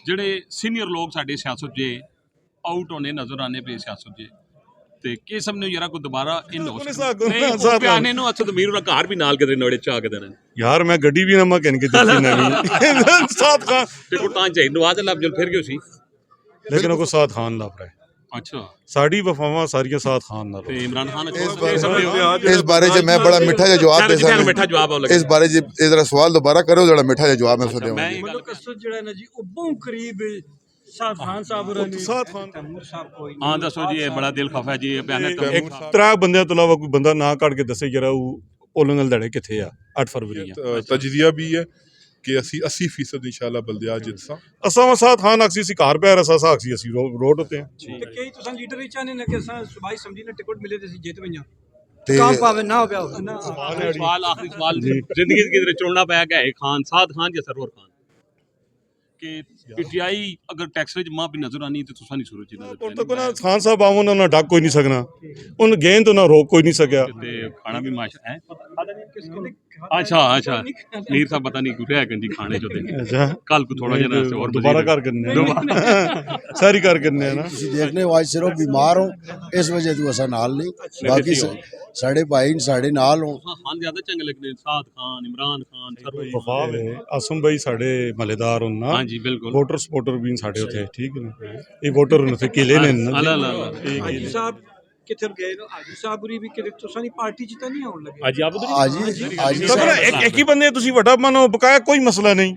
ਜਿਹੜੇ ਸੀਨੀਅਰ ਲੋਕ ਸਾਡੇ ਸਿਆਸਤ 'ਚ ਆਊਟ ਹੋਣੇ ਨਜ਼ਰ ਆने पे ਸਿਆਸਤ 'ਚ ਤੇ ਕਿਸਮ ਨੇ ਯਾਰਾ ਕੋਈ ਦੁਬਾਰਾ ਇਨ ਹੋ ਸਕਦਾ ਪਿਆਨੇ ਨੂੰ ਅਸਦ ਮੀਰ ਦਾ ਘਰ ਵੀ ਨਾਲ ਕਿਤੇ ਨੇੜੇ ਚਾ ਕੇ ਦੇਣਾ ਯਾਰ ਮੈਂ ਗੱਡੀ ਵੀ ਨਾ ਮੈਂ ਕਹਿਣ ਕੇ ਦਿੱਤੀ ਨਵੀਂ ਸਾਥ ਖਾਨ ਤੇ ਕੋ ਤਾਂ ਚਾਹੀ ਨਵਾਜ਼ ਲੱਭ ਜਲ ਫਿਰ ਕਿਉਂ ਸੀ ਲੇਕਿਨ ਉਹ ਕੋ ਸਾਥ ਖਾਨ ਲੱਭ ਰਿਹਾ ਅੱਛਾ ਸਾਡੀ ਵਫਾਵਾਂ ਸਾਰੀਆਂ ਸਾਥ ਖਾਨ ਨਾਲ ਤੇ ਇਮਰਾਨ ਖਾਨ इस बारे च मैं बड़ा मिठा जिहा जवाब दे सकदा ਮਿੱਠਾ ਜਵਾਬ ਆਉ इस बारे च इधर सवाल दोबारा करो जरा मिठा जिहा जवाब मैं उसको देवां मतलब कसरत ਜਿਹੜਾ ਨਾ ਜੀ ਉਹ ਬਹੁਤ ਕਰੀਬ ਸਾਦ ਖਾਨ ਸਾਹਿਬ ਹੋਰਾਂ ਨੇ ਸਾਥ ਖਾਨ ਤੈਮੂਰ ਸਾਹਿਬ ਕੋਈ ਹਾਂ ਦੱਸੋ ਜੀ ਇਹ ਬੜਾ ਦਿਲ ਖਫਾ ਜੀ ਇਹ ਬਿਆਨ ਇੱਕ ਤਰਾ ਬੰਦਿਆਂ ਤੋਂ ਇਲਾਵਾ ਕੋਈ ਬੰਦਾ ਨਾ ਕੱਢ ਕੇ ਦੱਸੇ ਜਰਾ ਉਹ ਪੋਲਿੰਗ ਲੜੇ ਕਿੱਥੇ ਆ 8 ਫਰਵਰੀ ਆ ਤਜਜ਼ੀਆ ਵੀ ਹੈ ਕਿ ਅਸੀਂ 80% ਇਨਸ਼ਾਅੱਲਾ ਬਲਦਿਆਤ ਜਿੱਤਸਾਂ ਅਸਾਂ ਸਾਥ ਖਾਨ ਅਕਸੀ ਸੀ ਘਰ ਪਿਆ ਰਸਾ ਸਾਖੀ ਅਸੀਂ ਰੋਡ ਉੱਤੇ ਤੇ ਕਈ ਤੁਸੀਂ ਲੀਡਰ ਵੀ ਚਾਹਨੇ ਨੇ ਕਿ ਅਸਾਂ ਸੁਭਾਈ ਸਮਝੀ ਨੇ ਟਿਕਟ ਮਿਲੇ ਤੇ ਅਸੀਂ ਜਿੱਤ ਪਈਆਂ ਤੇ ਕੰਮ ਪਾਵੇ ਨਾ ਪਿਆ ਨਾ ਸਵਾਲ ਆਖਰੀ ਸਵਾਲ ਜ਼ਿੰਦਗੀ ਦੇ ਕਿਧਰੇ ਚੁਣਨਾ ਪਿਆ ਕਿ ਹੈ ਖਾਨ ਸਾਦ ਖਾਨ ਜਾਂ ਸਰਵਰ ਖਾਨ ਕਿ ਪੀਟੀਆਈ ਅਗਰ ਟੈਕਸ ਵਿੱਚ ਮਾਂ ਵੀ ਨਜ਼ਰ ਆਣੀ ਤੇ ਤੁਸੀਂ ਨਹੀਂ ਸੋਚੀ ਉਹ ਤਾਂ ਕੋਨਾ ਖਾਨ ਸਾਹਿਬ ਆਵੋਂ ਉਹਨਾਂ ਡੱਕ ਕੋਈ ਨਹੀਂ ਸਕਣਾ ਉਹਨ ਗੇਂਦ ਉਹਨਾਂ ਰੋਕ ਕੋਈ ਨਹੀਂ ਸਕਿਆ ਤੇ ਖਾਣਾ ਵੀ ਮਾਸ਼ਾ ਹੈ ਅੱਛਾ ਨੀਰ ਸਾਹਿਬ ਪਤਾ ਨਹੀਂ ਕੁਝ ਹੈ ਕੰਦੀ ਖਾਣੇ ਜੋ ਦੇ ਅੱਛਾ ਕੱਲ ਕੋ ਥੋੜਾ ਜਿਹਾ ਹੋਰ दोबारा कर करने सारी कर करने है ना देखने आज सिर्फ बीमार हो इस वजह तू असा नाल नहीं बाकी साढ़े भाई साढ़े नाल हो खान ज्यादा चंगे लगते साद खान इमरान खान सरवर वफाद है आसम भाई साढ़े मलेदार होन ना हाँ जी बिल्कुल वोटर सपोर्टर भी साढ़े उथे ठीक है ना ये वोटर ने थे किले ने ਹਾਜੀ ਸਾਹਿਬ ਕਿੱਥੇ ਗਏ ਨੇ ਹਾਜੀ ਸਾਹਿਬ ਵੀ ਕਿਤੇ ਤੁਸੀਂ ਨਹੀਂ ਪਾਰਟੀ ਚ ਤਾਂ ਨਹੀਂ ਆਉਣ ਲੱਗੇ ਅੱਜ ਆਪ आज एक ही बंदे ਤੁਸੀਂ ਵੱਡਾ ਮਨੋ ਬਕਾਇਆ ਕੋਈ ਮਸਲਾ ਨਹੀਂ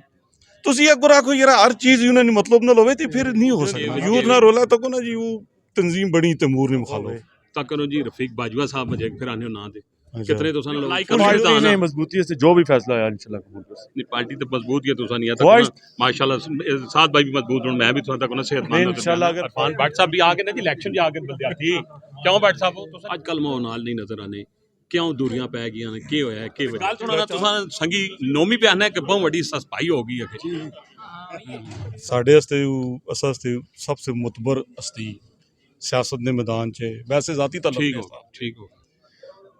ਤੁਸੀਂ ਅੱਗੋਂ ਰੱਖੋ ਯਾਰ ਹਰ ਚੀਜ਼ ਉਹਨਾਂ ਨੇ ਮਤਲਬ ਨਾਲ ਹੋਵੇ ਤੇ ਫਿਰ ਨਹੀਂ ਹੋ ਸਕਦਾ ਯੂਥ ਨਾਲ ਰੋਲਾ ਤਾਂ ਕੋ ਨਾ ਜੀ ਉਹ ਤਨਜ਼ੀਮ ਬਣੀ ਤੈਮੂਰ ਨੇ ਮੁਖਾਲਫ तक करो जी रफीक बाजवा साहब मजे फिर आने ना दे कितने तो सन लाइक पार्टी ने मजबूती से जो भी फैसला है इंशाल्लाह कबूल कर नहीं पार्टी तो मजबूत है तो सन या तक माशाल्लाह साथ भाई भी मजबूत हूं मैं भी तो तक ना सेहतमंद इंशाल्लाह अगर खान भट्ट साहब भी आके ना जी इलेक्शन जी आके बलदियाती क्यों भट्ट साहब तो आजकल माहौल नाल नहीं नजर आने क्यों दूरियां पै गईयां ने की होया की गल सुनाना तुसा संगी नौवीं पे आना कि बहुत बड़ी सफाई हो गई है ਸਾਡੇ ਵਾਸਤੇ ਅਸਾਂ ਵਾਸਤੇ ਸਭ ਤੋਂ ਮੁਤਬਰ ਹਸਤੀ सियासत ने मैदान च वैसे जाती ठीक हो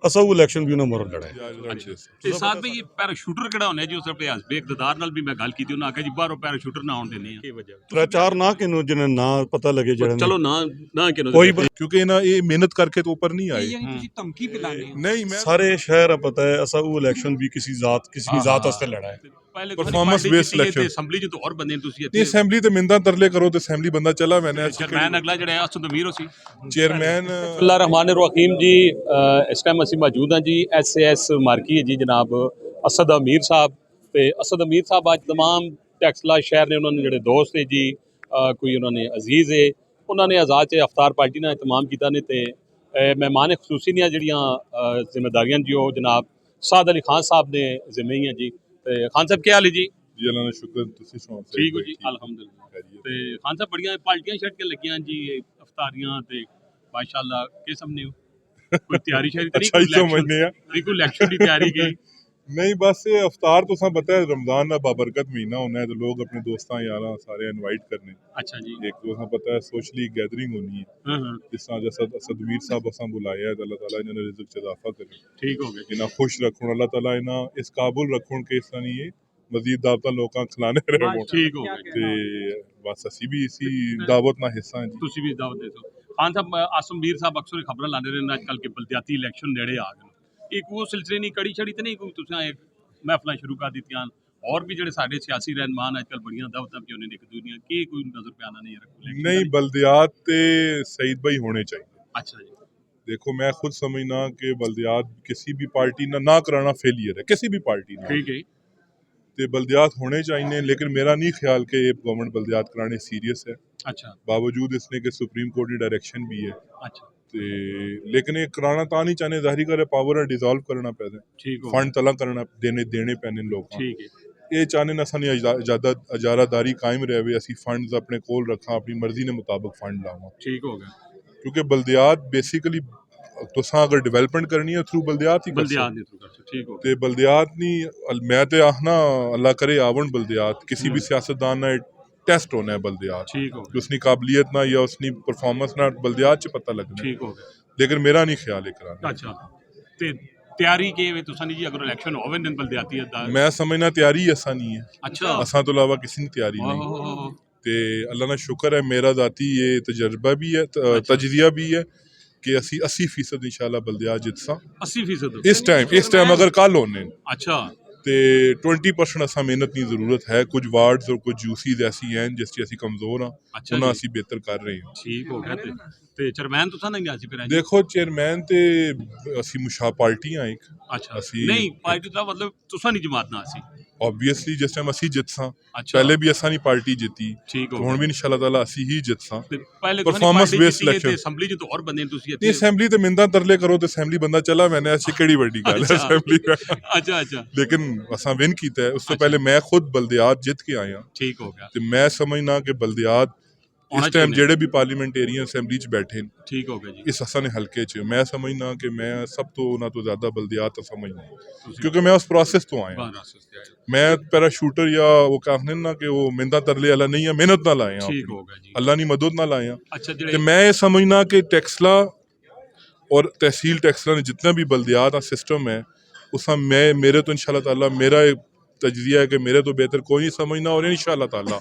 असा वो इलेक्शन भी उन्हें मरण लड़ा है ते साथ में ये पैराशूटर केड़ा होने जी उस पे हसबे इकतदार नाल भी मैं गल कीती उन्होंने आख्या जी बाहरों पैराशूटर ना आउण देने की वजह त्रै चार ना किनु जिन्हें ना पता लगे जड़े चलो ना किनो कोई क्योंकि ना ये मेहनत करके तो ऊपर नहीं आए ਯਾਨੀ ਤੁਸੀਂ ਧਮਕੀ ਪਿਲਾਣੇ नहीं मैं सारे शहर पता है असा वो इलेक्शन भी किसी की जात वास्ते लड़ा है पहले परफॉर्मेंस बेस्ड इलेक्शन असेंबली च तो और बंदे ਤੁਸੀਂ नहीं असेंबली ते मिंदा तरले करो तो असेंबली बंदा चला मैंने चेयरमैन अगला ਜਿਹੜਾ ਹੈ ਅਸਦ ਅਮੀਰ ਸੀ चेयरमैन ਅੱਲਾਹ ਰਹਿਮਾਨ ਰਹੀਮ ਜੀ ਇਸ ਟਾਈਮ ਅਸੀਂ ਮੌਜੂਦ ਹਾਂ ਜੀ ਐਸਏਐਸ ਮਾਰਕੀ ਹੈ ਜੀ ਜਨਾਬ ਅਸਦ ਅਮੀਰ ਸਾਹਿਬ ਤੇ ਅਸਦ ਅਮੀਰ ਸਾਹਿਬ ਅੱਜ तमाम ਟੈਕਸਲਾ ਸ਼ਹਿਰ ਨੇ ਉਹਨਾਂ ਦੇ ਜਿਹੜੇ ਦੋਸਤ ਹੈ ਜੀ ਕੋਈ ਉਹਨਾਂ ਨੇ ਅਜ਼ੀਜ਼ ਹੈ ਉਹਨਾਂ ਨੇ ਆਜ਼ਾਦ ਚ ਅਫਤਾਰ ਪਾਰਟੀ ਨਾਲ ਇਤਮਾਮ ਕੀਤਾ ਨੇ ਤੇ ਮਹਿਮਾਨ ਖਸੂਸੀ ਦੀਆਂ ਜਿਹੜੀਆਂ ਜ਼ਿੰਮੇਵਾਰੀਆਂ ਜੀ ਉਹ ਜਨਾਬ ਸਾਦ ਅਲੀ ਖਾਨ ਸਾਹਿਬ ਨੇ ਜ਼ਿੰਮੇਵਾਰੀਆਂ ਜੀ ਤੇ ਖਾਨ ਸਾਹਿਬ ਕੀ ਹਾਲ ਹੈ ਜੀ जी अल्लाह ने शुक्र तुसी सुनाओ ठीक हो जी अल्हम्दुलिल्लाह ते खान साहब बड़ियां पार्टियां छड़ के लगियां जी अफ्तारियां ते माशाल्लाह किस्म ने कोई तैयारी शरी अच्छा ही समझने हैं कोई इलेक्शन की तैयारी की नहीं बस ये अफ्तार तो सब पता है रमजान का बाबरकत महीना होना है तो लोग अपने दोस्तां यारां सारे इनवाइट करने अच्छा जी एक तो सब पता है सोशली गैदरिंग होनी है जिस तरह जैसा असदमीर साहब असा बुलाया है अल्लाह ताला इन्होंने रिज़्क च इजाफा करे ठीक हो गया इन्हें खुश रखूं अल्लाह ताला इन्हें इस काबुल रखूं कि इस तरह नहीं मजीद दावत लोगों खिलाने रहे ठीक हो गया ते बस असी भी इसी दावत ना हिस्सा हैं तुसी भी दावत दे दो खान साहब आसमवीर साहब अक्सर खबर लाने रहे अजकल के बलदियाती इलेक्शन नेड़े आ गए एक वो सिलसिले नहीं कड़ी छड़ी तो नहीं कोई तुसां एक महफिलां शुरू कर दित्तियां और भी जेडे साडे सियासी रहनुमान अजकल बड़ियां दावतां भी होने ने एक दुनिया की कोई नजर पे आना नहीं रखो नहीं बलदियात ते सईद भाई होने चाहिए अच्छा जी देखो मैं खुद समझना कि बलदियात किसी भी पार्टी ना कराना फेलियर है किसी भी पार्टी ने ठीक है ते बलदियात होने चाहिए लेकिन मेरा नहीं ख्याल कि ये गवर्नमेंट बलदियात कराने सीरियस है अच्छा बावजूद इसने कि सुप्रीम कोर्ट की डायरेक्शन भी है अच्छा ते लेकिन ये कराना ता नहीं चाहने जाहिर करे पावर डिसॉल्व करना पैदा ठीक हो फंड तला करना देने पैने लोग ठीक है ये चाहने ना सानी अजारादारी कायम रहे असी फंड्स अपने कोल रखा अपनी मर्जी ने मुताबिक फंड लावा ठीक हो गया क्योंकि बलदियात बेसिकली तुसां अगर डेवलपमेंट करनी है थ्रू बलदियात ही बलदियात नहीं थ्रू ठीक हो ते बलदियात नहीं मैं ते आखना अल्लाह करे आवण बलदियात किसी भी सियासतदान ना टेस्ट होना है बलदियात ठीक हो उसकी काबिलियत ना या उसकी परफॉर्मेंस ना बलदियात च पता लगना ठीक हो गया लेकिन मेरा नहीं ख्याल है कराना अच्छा ते तैयारी के वे तुसां जी अगर इलेक्शन होवे दिन बलदियाती है मैं समझना तैयारी ऐसा नहीं है अच्छा असा तो अलावा किसी ने तैयारी नहीं ਤੇ ਅੱਲਾ ਦਾ ਸ਼ੁਕਰ ਹੈ ਮੇਰਾ ذاتی ਇਹ ਤਜਰਬਾ ਵੀ ਹੈ ਤਜਜ਼ੀਆ ਵੀ ਹੈ ਕਿ ਅਸੀਂ 80% ਇਨਸ਼ਾਅੱਲਾ ਬਲਦਿਆਤ ਜਿੱਤਸਾਂ 80% ਇਸ ਟਾਈਮ ਅਗਰ ਕੱਲ ਹੋਣੇ ਅੱਛਾ ਤੇ 20% ਅਸਾਂ ਮਿਹਨਤ ਦੀ ਜ਼ਰੂਰਤ ਹੈ ਕੁਝ ਵਾਰਡਸ ਔਰ ਕੁਝ ਯੂਸੀਜ਼ ਐਸੀ ਹਨ ਜਿਸ 'ਚ ਅਸੀਂ ਕਮਜ਼ੋਰ ਹਾਂ ਅੱਛਾ ਉਹਨਾਂ ਜੀ। ਅਸੀਂ ਬਿਹਤਰ ਕਰ ਰਹੇ ਹਾਂ ਠੀਕ ਹੋ ਗਿਆ ਤੇ ਚੇਅਰਮੈਨ ਤੁਸੀਂ ਨਹੀਂ ਗਿਆ ਸੀ ਫਿਰ ਦੇਖੋ ਚੇਅਰਮੈਨ ਤੇ ਅਸੀਂ ਮੁਸ਼ਾ ਪਾਰਟੀ ਆ ਇੱਕ ਅੱਛਾ ਅਸੀਂ- ਨਹੀਂ ਪਾਰਟੀ ਦਾ ਮਤਲਬ ਤੁਸੀਂ ਨਹੀਂ ਜਮਾਤ ਨਾਲ ਸੀ ਆਬਵੀਅਸਲੀ ਜਿਸ ਟਾਈਮ ਅਸੀਂ ਜਿੱਤਸਾਂ ਅੱਛਾ ਪਹਿਲੇ ਵੀ ਅਸਾਂ ਨਹੀਂ ਪਾਰਟੀ ਜਿੱਤੀ ਠੀਕ ਹੋ ਹੁਣ ਵੀ ਇਨਸ਼ਾਅੱਲਾ ਤਾਲਾ ਅਸੀਂ ਹੀ ਜਿੱਤਸਾਂ ਤੇ ਪਹਿਲੇ performance based ਤੇ election। ਅਸੈਂਬਲੀ ਚ ਤਾਂ ਹੋਰ ਬੰਦੇ ਨੇ ਤੁਸੀਂ ਨਹੀਂ ਅਸੈਂਬਲੀ ਤੇ ਮਿੰਦਾਂ ਤਰਲੇ ਕਰੋ ਤੇ ਅਸੈਂਬਲੀ ਬੰਦਾ ਚਲਾ ਮੈਨੇ ਅੱਛੀ ਕਿਹੜੀ ਵੱਡੀ ਗੱਲ ਹੈ ਅੱਛਾ। ਅਸੈਂਬਲੀ ਅੱਛਾ ਅੱਛਾ ਲੇਕਿਨ ਅਸਾਂ ਵਿਨ ਕੀਤਾ ਹੈ ਉਸ ਤੋਂ ਅੱਛਾ। ਪਹਿਲੇ ਮੈਂ ਖੁਦ ਬਲਦਿਆਤ ਜਿੱਤ ਕੇ ਆਇਆ ਠੀਕ ਹੋ ਗਿਆ ਤੇ ਮੈਂ ਸਮਝਣਾ ਕਿ ਬਲਦਿਆਤ ਹੋਣਾ ਇਸ ਟਾਈਮ ਚਾਹੀਦਾ। ਜਿਹੜੇ ਵੀ ਪਾਰਲੀਮੈਂਟੇਰੀਅਨ ਅਸੈਂਬਲੀ 'ਚ ਬੈਠੇ ਨੇ ਠੀਕ ਹੋ ਗਿਆ ਜੀ ਇਸ ਅਸਾਂ ਨੇ ਹਲਕੇ 'ਚ ਮੈਂ ਸਮਝਣਾ ਕਿ ਮੈਂ ਸਭ ਤੋਂ ਉਹਨਾਂ ਤੋਂ ਜ਼ਿਆਦਾ ਬਲਦਿਆਤ ਸਮਝਣਾ ਕਿਉਂਕਿ ਮੈਂ ਉਸ ਪ੍ਰੋਸੈਸ ਤੋਂ ਆਇਆ ਬਾਹਰ ਆਸਤੇ ਆਏ ਮੈਂ ਪੈਰਾਸ਼ੂਟਰ ਜਾਂ ਉਹ ਕਹਿੰਦੇ ਨਾ ਕਿ ਉਹ ਮਿਹਨਤਾਂ ਤਰਲੇ ਵਾਲਾ ਨਹੀਂ ਆ ਮਿਹਨਤ ਨਾਲ ਆਇਆ ਠੀਕ ਹੋ ਗਿਆ ਜੀ ਅੱਲਾ ਦੀ ਮਦਦ ਨਾਲ ਆਇਆ ਅੱਛਾ ਤੇ ਜਿਹੜੇ ਮੈਂ ਇਹ ਸਮਝਣਾ ਕਿ ਟੈਕਸਲਾ और तहसील टैक्सला ने जितना भी बल्दियात सिस्टम है उसका मैं मेरे तो इंशाल्लाह ताला मेरा तजजिया है कि मेरे तो बेहतर कोई नहीं समझना और इंशाल्लाह ताला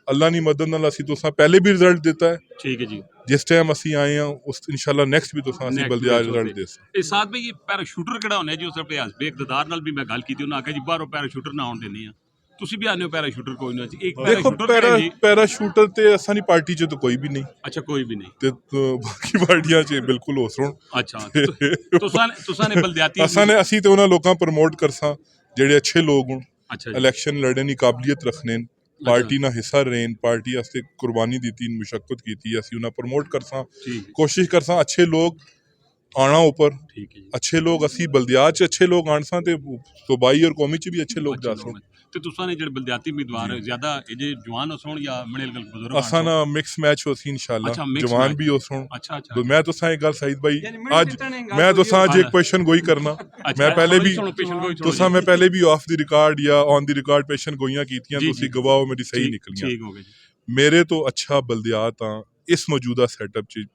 अल्लाह की मदद नाल असी तुसा पहले भी रिजल्ट देता है ठीक है जी जिस टाइम असी आए हैं उस इंशाल्लाह नेक्स्ट भी तुसा असी Next बल्दियात भी रिजल्ट दे ਇਹ ਸਾਥ ਵੀ ਇਹ ਪੈਰਾਸ਼ੂਟਰ ਕਿਹੜਾ ਹੁੰਦਾ ਜੀ ਉਸ ਆਪਣੇ ਹਸਬੇ ਇਕਤਦਾਰ ਨਾਲ ਵੀ ਮੈਂ ਗੱਲ ਕੀਤੀ ਉਹਨਾਂ ਆਖਿਆ ਜੀ ਬਾਹਰੋਂ ਪੈਰਾਸ਼ੂਟਰ ਨਾ ਆਉਣ ਦੇਣੀ ਆ ਤੁਸੀਂ ਵੀ ਆਨੇ ਹੋ ਪੈਰਾਸ਼ੂਟਰ ਕੋਈ ਨਾ ਜੀ ਇੱਕ देखो ਪੈਰਾਸ਼ੂਟਰ ਜੀ पैराशूटर ते असानी पार्टी च तो कोई भी नहीं ਅੱਛਾ ਕੋਈ ਵੀ ਨਹੀਂ ते बाकी पार्टियां च बिल्कुल हो सुन ਅੱਛਾ ਤੁਸਾਂ ਨੇ ਬਲਦਿਆਤੀ ਅਸੀਂ ਤੇ ਉਹਨਾਂ ਲੋਕਾਂ ਪ੍ਰਮੋਟ ਕਰਸਾਂ ਜਿਹੜੇ ਅੱਛੇ ਲੋਕ ਹੋਣ ਅੱਛਾ ਜੀ ਇਲੈਕਸ਼ਨ ਲੜਨ ਦੀ ਕਾਬਲੀਅਤ ਰੱਖਣੇ ਪਾਰਟੀ ਨਾਲ ਹਿੱਸਾ ਰਹਿਣ ਪਾਰਟੀ ਵਾਸਤੇ ਕੁਰਬਾਨੀ ਦਿੱਤੀ ਮੁਸ਼ੱਕਤ ਕੀਤੀ ਅਸੀਂ ਉਹਨਾਂ ਪ੍ਰਮੋਟ ਕਰਸਾਂ ਠੀਕ ਕੋਸ਼ਿਸ਼ ਕਰਸਾਂ ਅੱਛੇ ਲੋਕ ਆਣਾ ਉੱਪਰ ਠੀਕ ਹੈ ਜੀ ਅੱਛੇ ਲੋਕ ਅਸੀਂ ਬਲਦਿਆਤ ਚ ਅੱਛੇ ਲੋਕ ਆਣ ਸਾਂ ਤੇ ਸੂਬਾਈ ਔਰ ਕੌਮੀ ਚ ਵੀ ਅੱਛੇ ਲੋਕ ਜਾ ਸਨ ਤੇ ਤੁਸਾਂ ਨੇ ਜਿਹੜੇ ਬਲਦਿਆਤੀ ਉਮੀਦਵਾਰ ਜ਼ਿਆਦਾ ਇਹ ਜੇ ਜਵਾਨ ਹੋਣ ਜਾਂ ਮਿਡਲ ਗਲ ਬਜ਼ੁਰਗ ਅਸਾਂ ਨਾ ਮਿਕਸ ਮੈਚ ਹੋ ਸੀ ਇਨਸ਼ਾਅੱਲਾ ਅੱਛਾ, mix ਜਵਾਨ match। ਵੀ ਹੋ ਸੁਣ ਅੱਛਾ ਅੱਛਾ ਮੈਂ ਤੁਸਾਂ ਇੱਕ ਗੱਲ ਸਈਦ ਭਾਈ ਯਾਨੀ ਮਿਹਨਤ ਅੱਜ ਜਿੱਤਣੇ ਗੱਲ ਮੈਂ ਹੋਈ ਤੁਸਾਂ ਅੱਜ ਹੈ। ਇੱਕ ਕੁਐਸਚਨ ਗੋਈ ਕਰਨਾ ਮੈਂ ਪਹਿਲੇ ਵੀ ਤੁਸਾਂ ਮੈਂ ਪਹਿਲੇ ਵੀ ਆਫ ਦੀ ਰਿਕਾਰਡ ਜਾਂ ਔਨ ਦੀ ਰਿਕਾਰਡ ਪੇਸ਼ਨ ਗੋਈਆਂ ਕੀਤੀਆਂ ਜੀ, ਤੁਸੀਂ ਜੀ। ਗਵਾਓ ਮੇਰੀ ਸਹੀ ਨਿਕਲੀਆਂ ਠੀਕ ਹੋ ਗਿਆ ਜੀ ਮੇਰੇ ਤੋਂ ਅੱਛਾ ਬਲਦਿਆਤ ਆ ਇਸ ਮੌਜੂਦਾ ਸੈਟਅਪ 'ਚ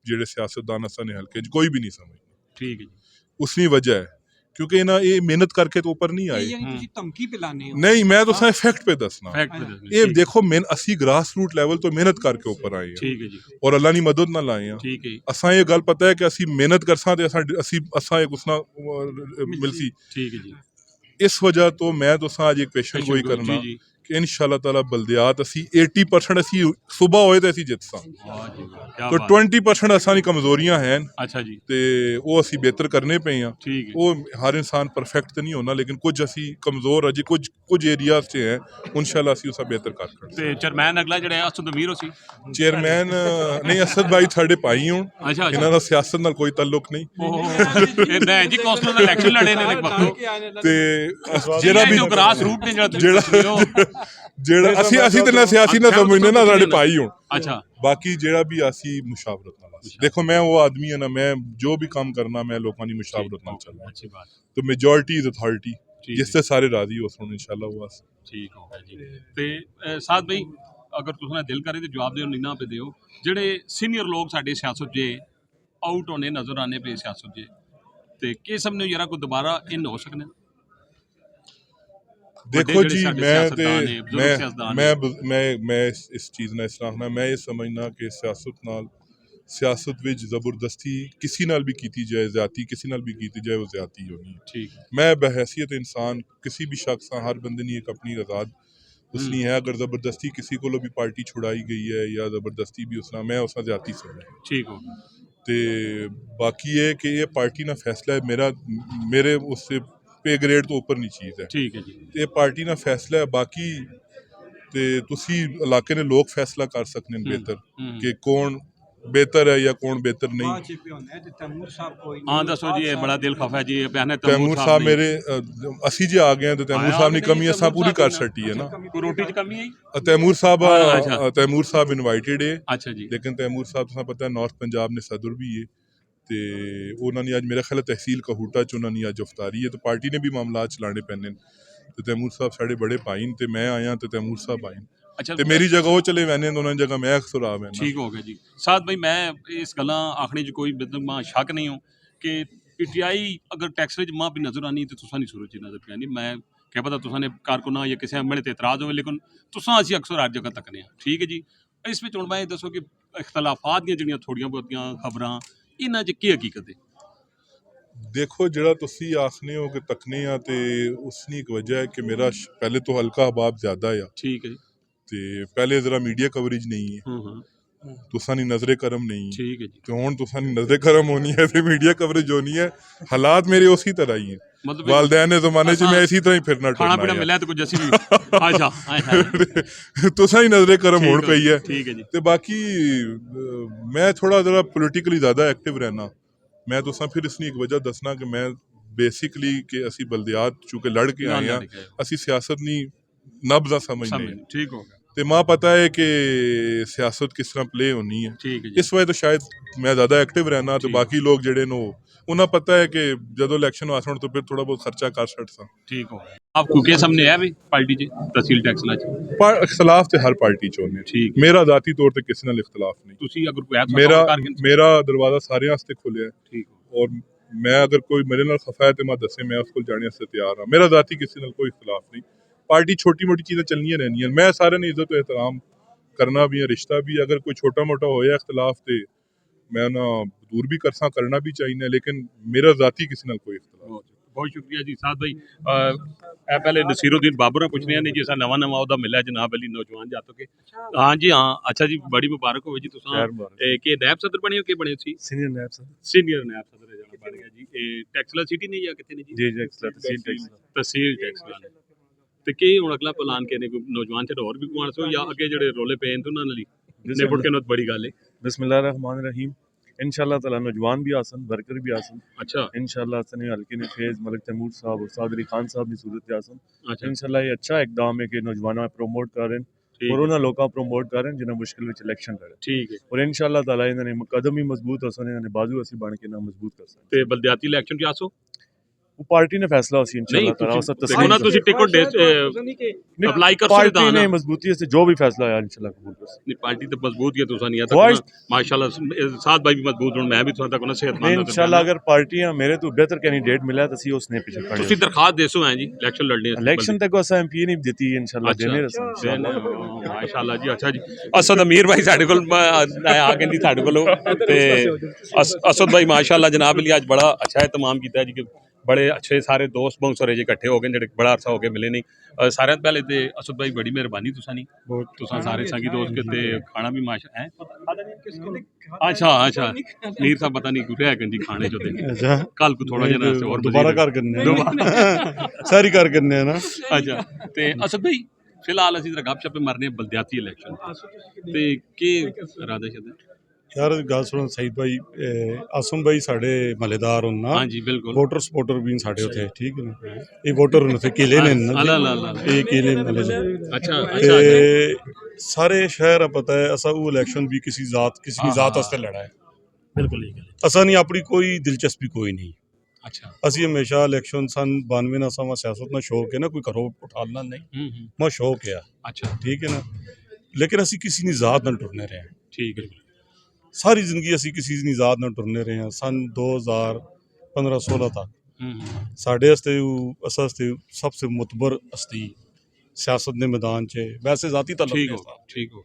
ਜਿਹੜੇ ਸਿਆਸਤਦਾਨ ਅਸਾਂ ਨੇ ਹਲਕੇ 'ਚ ਕੋਈ ਵੀ ਨਹੀਂ ਸਮਝਦਾ ਠੀਕ ਹੈ ਜੀ ਉਸਨੀ ਵਜ੍ਹਾ ਹੈ ਕਿਉਂਕਿ ਇਹ ਮਿਹਨਤ ਕਰਕੇ ਤੋਂ ਉੱਪਰ ਨਹੀਂ ਆਏ ਯਾਨੀ ਤੁਸੀਂ ਧਮਕੀ ਪਿਲਾਨੇ ਹੋ ਨਹੀਂ ਮੈਂ ਤੁਸਾਂ ਇਫੈਕਟ पे ਦੱਸਣਾ ਫੈਕਟ ਇਹ ਦੇਖੋ ਅਸੀਂ ਗ੍ਰਾਸ ਰੂਟ ਲੈਵਲ ਤੋਂ ਮਿਹਨਤ ਕਰਕੇ ਉੱਪਰ ਆਏ ਹਾਂ ਠੀਕ ਹੈ ਜੀ ਔਰ ਅੱਲਾ ਦੀ ਮਦਦ ਨਾਲ ਆਏ ਹਾਂ ਠੀਕ ਹੈ ਅਸਾਂ ਇਹ ਗੱਲ ਪਤਾ ਹੈ ਕਿ ਅਸੀਂ ਮਿਹਨਤ ਕਰਸਾਂ ਤੇ ਅਸਾਂ ਇੱਕ ਉਸਨਾ ਮਿਲਸੀ ਠੀਕ ਹੈ ਜੀ ਇਸ ਵਜ੍ਹਾ ਤੋਂ ਮੈਂ ਤੁਸਾਂ ਅੱਜ ਇੱਕ ਪੇਸ਼ਨ ਗੋਈ ਕਰਨਾ ਜੀ ਕਿ ਇਨਸ਼ਾਅੱਲਾ ਤਾਲਾ ਬਲਦਿਆਤ ਅਸੀਂ 80% ਅਸੀਂ ਸੁਬਾ ਹੋਏ ਤੇ ਅਸੀਂ ਜਿੱਤਸਾਂ ਵਾਹ ਜੀ ਵਾਹ तो ਕੀ ਬਾਤ 20% ਅਸਾਂ ਦੀ ਕਮਜ਼ੋਰੀਆਂ ਹਨ ਅੱਛਾ ਜੀ ਤੇ ਉਹ ਅਸੀਂ ਬਿਹਤਰ ਕਰਨੇ ਪਏ ਆ ਠੀਕ ਹੈ ਉਹ ਹਰ ਇਨਸਾਨ ਪਰਫੈਕਟ ਤਾਂ ਨਹੀਂ ਹੁੰਦਾ ਲੇਕਿਨ ਕੁਝ ਅਸੀਂ ਕਮਜ਼ੋਰ ਅਜੇ ਕੁਝ ਏਰੀਆਜ਼ 'ਚ ਹੈ ਇਨਸ਼ਾਅੱਲਾ ਅਸੀਂ ਉਸਾ ਬਿਹਤਰ ਕਰ ਸਕਦੇ ਤੇ ਚੇਅਰਮੈਨ ਅਗਲਾ ਜਿਹੜਾ ਅਸਦ ਅਮੀਰ ਸੀ ਚੇਅਰਮੈਨ ਨਹੀਂ ਅਸਦ ਭਾਈ ਸਾਡੇ ਭਾਈ ਹੋਣ ਅੱਛਾ ਇਹਨਾਂ ਦਾ ਸਿਆਸਤ ਨਾਲ ਕੋਈ ਤਾਲੁਕ ਨਹੀਂ ਇਹ ਨਹੀਂ ਜੀ ਕੌਂਸਲਰ ਦਾ ਇਲੈਕਸ਼ਨ ਲੜੇ ਨੇ ਲਗਭਗ ਤੇ ਜਿਹੜਾ ਵੀ ਗ੍ਰਾਸ ਰੂਟ ਨੇ ਜਿਹੜਾ ਅਸੀਂ ਤੇ ਨਾ ਸਿਆਸੀ ਨਾ ਸਮਝਨੇ ਨਾ ਸਾਡੇ ਭਾਈ ਹੋਣ ਅੱਛਾ ਬਾਕੀ ਜਿਹੜਾ ਵੀ ਅਸੀਂ ਮੁਸ਼ਾਵਰਤ ਨਾਲ ਦੇਖੋ ਮੈਂ ਉਹ ਆਦਮੀ ਹਾਂ ਨਾ ਮੈਂ ਜੋ ਵੀ ਕੰਮ ਕਰਨਾ ਮੈਂ ਲੋਕਾਂ ਦੀ ਮੁਸ਼ਾਵਰਤ ਨਾਲ ਚੱਲਣਾ ਅੱਛੀ ਬਾਤ तो मेजॉरिटी इज अथॉरिटी ठीक जिससे सारे राजी हो सुन इंशाल्लाह वो ਠੀਕ ਹੋ ਗਿਆ ਜੀ ਤੇ ਸਾਥ ਬਈ ਅਗਰ ਤੁਸੀਂ ਦਿਲ ਕਰੇ ਤੇ ਜਵਾਬ ਦਿਓ ਨਹੀਂ ਨਾ ਪੇ ਦਿਓ ਜਿਹੜੇ ਸੀਨੀਅਰ ਲੋਕ ਸਾਡੇ ਸਿਆਸਤ 'ਚ ਆਊਟ ਹੋਣੇ ਨਜ਼ਰ ਆਨੇ ਪਏ ਸਿਆਸਤ 'ਚ ਤੇ ਕੀ ਸਮਝੋ ਯਾਰਾ ਕੋਈ ਦੁਬਾਰਾ ਇਨ ਹੋ ਸਕਨੇ देखो जी मैं इस चीज़ ना इस तरह ना मैं ये समझना कि सियासत विच ज़बरदस्ती किसी नाल भी कीती जाए ज़्यादती किसी नाल भी कीती जाए वो ज़्यादती होनी ठीक मैं बहैसियत इंसान किसी भी शख्स हर बंदे ने एक अपनी आज़ाद उसनी है अगर ज़बरदस्ती किसी को भी पार्टी छुड़ाई गई है या ज़बरदस्ती भी उसना मैं उसका ज़्यादती समझ ठीक हो ते बाकी ये कि ये पार्टी ना फैसला है मेरे उससे पे ग्रेड तो ऊपर नहीं चीज़ है ठीक है जी ते पार्टी ना फैसला है बाकी ते तुसी इलाके ने लोग फैसला कर सकते हैं बेहतर कि कौन बेहतर है या कौन बेहतर नहीं ਬਾਅਦ ਚ ਵੀ ਹੁੰਦਾ ਹੈ ਤੇ ਤੈਮੂਰ ਸਾਹਿਬ ਕੋਈ हाँ दसो जी ये बड़ा दिल खफा जी ये बयान है तैमूर साहब मेरे असी जे आ गए हैं तो तैमूर साहब ने कमी असा पूरी कर सटी है ना कोई रोटी च कमी है तैमूर अच्छा। साहब इनवाइटेड है अच्छा जी लेकिन तैमूर साहब तुसें पता है नॉर्थ पंजाब ने सदर भी है ਤੇ ਉਹਨਾਂ ਨੇ ਅੱਜ ਮੇਰੇ ਖਿਆਲ ਤਹਿਸੀਲ ਕਹੂਟਾ ਚ ਉਹਨਾਂ ਨੇ ਅੱਜ ਅਫਤਾਰੀ ਹੈ ਤੇ ਪਾਰਟੀ ਨੇ ਵੀ ਮਾਮਲਾ ਚਲਾਣੇ ਪੈਣੇ ਤੇ ਤੈਮੂਰ ਸਾਹਿਬ ਸਾਡੇ ਬੜੇ ਭਾਈ ਨੇ ਤੇ ਮੈਂ ਆਇਆ ਤੇ ਤੈਮੂਰ ਸਾਹਿਬ ਆਏ अच्छा ਤੇ ਮੇਰੀ ਜਗ੍ਹਾ ਉਹ ਚਲੇ ਵੈਨੇ ਉਹਨਾਂ ਦੀ ਜਗ੍ਹਾ ਮੈਂ ਅਕਸਰ ਆ ਵੈਨਾ ठीक हो गया जी साथ भाई मैं इस गल्लां आखने च कोई मतलब शक नहीं हूँ कि पीटीआई अगर टैक्स मां भी नजर आनी तो तुसा नहीं सूरज नजर पे आनी मैं क्या पता तुसां ने कारकुनां या किसी एमएलए ते इतराज़ होवे, लेकिन तुसां असीं अक्सर हर जगह तकने आं। ठीक है जी, इस विच हुण मैं दसो कि इख्तलाफात दियां जिहड़ियां थोड़ियां बहुतियां खबरां इन्हां च की हकीकत है? देखो जिहड़ा तुसी आखने हो कि तकने आ ते उसनी एक वजह है कि मेरा पहले तो हल्का अहबाब ज़्यादा आ ठीक है जी। ते पहले जरा मीडिया कवरेज नहीं है, तुसां दी नजरे करम नहीं है, ठीक है जी। तो हुण तुसां दी नजरे करम होनी है ते मीडिया कवरेज होनी है। हालात मेरे उसी तरह ही हैं, मतलब वालदैन दे जमाने च मैं इसी तरह ही फिरना खाना टुरना पीना है। मिला तो कुछ असीं भी अच्छा हाय हाय तुसां दी नजरे करम होण पई है। ठीक है जी। ते बाकी मैं थोड़ा जरा पोलिटिकली ज़्यादा एक्टिव रहना। मैं तुसां फिर इसनी एक वजह दसना कि मैं बेसिकली कि असी बलदियात चूंकि लड़ के आए हैं, असी सियासत नहीं नब्ज़ समझ नहीं ठीक हो गया। ते मां पता है कि सियासत किस तरह प्ले होनी है। ठीक है जी। इस वजह तो शायद मैं ज़्यादा एक्टिव रहना तो बाकी लोग जेडे नो उन्हें पता है कि जदों इलैक्शन आसन तो फिर थोड़ा बहुत खर्चा कर छड़सा। ठीक हो गया। आपको के सामने है भी पार्टी च तहसील टैक्स ला च पर इख्तलाफ तो हर पार्टी च होने, ठीक। मेरा ज़ाती तौर पर किसी नाल इख्तलाफ नहीं। तुसी अगर कोई ऐसा मेरा काम करके मेरा दरवाज़ा सारे वास्ते खुले है, ठीक और मैं अगर कोई मेरे नाल खफा है तो मैं दसे मैं उसको जाने से तैयार हाँ। मेरा ज़ाती किसी नाल कोई इख्तलाफ नहीं। पार्टी छोटी मोटी चीज़ें चलनियां रहनियां, मैं सारे ने इज्जत और एहतराम करना भी है, रिश्ता भी। अगर कोई छोटा मोटा होया इख्तलाफ तो मैं ना दूर भी करसा, करना भी चाहिए, लेकिन मेरा ज़ाती किसी नाल कोई इख्तलाफ नहीं। बहुत शुक्रिया जी साद भाई। ए पहले नसीरुद्दीन बाबर पुछ रहे हैं जी, असा नवा नवा ओहदा मिला जनाब अली नौजवान जातो के। हाँ जी हाँ, अच्छा जी, बड़ी मुबारक हो जी। तुसां के नायब सदर बने हो के बने सी? सीनियर नायब सदर। सीनियर नायब सदर जनाब बन गया जी। ए टैक्सला सिटी नहीं या कितने जी? जी टैक्सला तहसील टैक्सला ने ते की हुण अगला प्लान कहने को नौजवान च और भी कुआण सो या अगे जेड़े रोले पे हैं तो उन्हां नाल निपट के नोत बड़ी गल है। बिस्मिल्लाहिर्रहमानिर्रहीम। इंशाल्लाह ताला नौजवान भी आसन, वर्कर भी आसन। अच्छा इंशाल्लाह सने हल्के ने फेज मलिक तैमूर साहब और साद अली खान साहब की सूरत आसन। अच्छा इंशाल्लाह ये अच्छा इकदाम है कि नौजवानों प्रमोट कर रहे हैं ठीक और उन्होंने लोगों प्रमोट कर रहे हैं जिन्हें मुश्किल में इलेक्शन लड़े, ठीक है। और इंशाल्लाह ताला इन्होंने कदम ही मजबूत हो सने, इन्होंने बाजू असी बन के ना मजबूत कर सकते। ते बलदियाती इलेक्शन च आसो वो पार्टी ने फैसला होसी इंशाल्लाह ताला नहीं उस देखो ना तुसी टिकट अप्लाई कर पार्टी सकते ने हो मजबूती से जो भी फैसला आया इंशाल्लाह कबूल कर सकते। नहीं पार्टी तो मजबूत है तुसा नहीं आता ख्वाहिश- माशाल्लाह साथ भाई भी मजबूत हूं, मैं भी तुसा तक ना सेहतमंद इंशाल्लाह अगर पार्टियां मेरे तो बेहतर कैंडिडेट मिला तो सी उसने पीछे खड़े तुसी दरखास्त देसो हैं जी इलेक्शन लड़ने इलेक्शन तक असा एमपी नहीं देती इंशाल्लाह अच्छा। देने रसन माशाल्लाह जी। अच्छा जी, असद अमीर भाई साडे कोल आ गए जी साडे कोल ते असद भाई माशाल्लाह जनाब अली आज बड़ा अच्छा एहतमाम कीता जी कि बड़े अच्छे सारे दोस्त बौंसरे जे इकट्ठे हो गए जेडे बड़ा अरसा हो गया मिले नहीं। सारे तो पहले ते असद भाई बड़ी मेहरबानी तुसा नहीं बहुत तुसा सारे संगी दोस्त के ते खाना भी माशा है। अच्छा अच्छा मीर साहब पता नहीं कुछ है कि जी खाने जो दे कल को थोड़ा जना से और दोबारा कर करने सारी कर करने ना। अच्छा ते असद भाई फिलहाल असी जरा गपशप मारने बलदियाती इलेक्शन ते के इरादा शद यार गल सुनो सईद भाई, आसम भाई साढ़े महलेदार हों ना, हाँ जी बिल्कुल वोटर सपोर्टर भी साढ़े उथे, ठीक है ना। ये वोटर उथे किले ने ना, ये किले महले ने अच्छा ते सारे शहर पता है असा वो इलेक्शन भी किसी जात वास्ते लड़ा है। बिल्कुल असा नहीं अपनी कोई दिलचस्पी कोई नहीं। अच्छा असी हमेशा इलेक्शन सन 92 ना समा सियासत ना शौक है ना, कोई घरों उठाना नहीं मैं शौक है, अच्छा ठीक है ना। लेकिन असी किसी ने जात ना टुरने रहे हैं, ठीक है सारी जिंदगी असी किसी नी जात ना टुरने रहे हैं। सन 2015-16 तक साढ़े वास्ते सबसे मुतबर हस्ती सियासत के मैदान च वैसे जाती ठीक तलब हो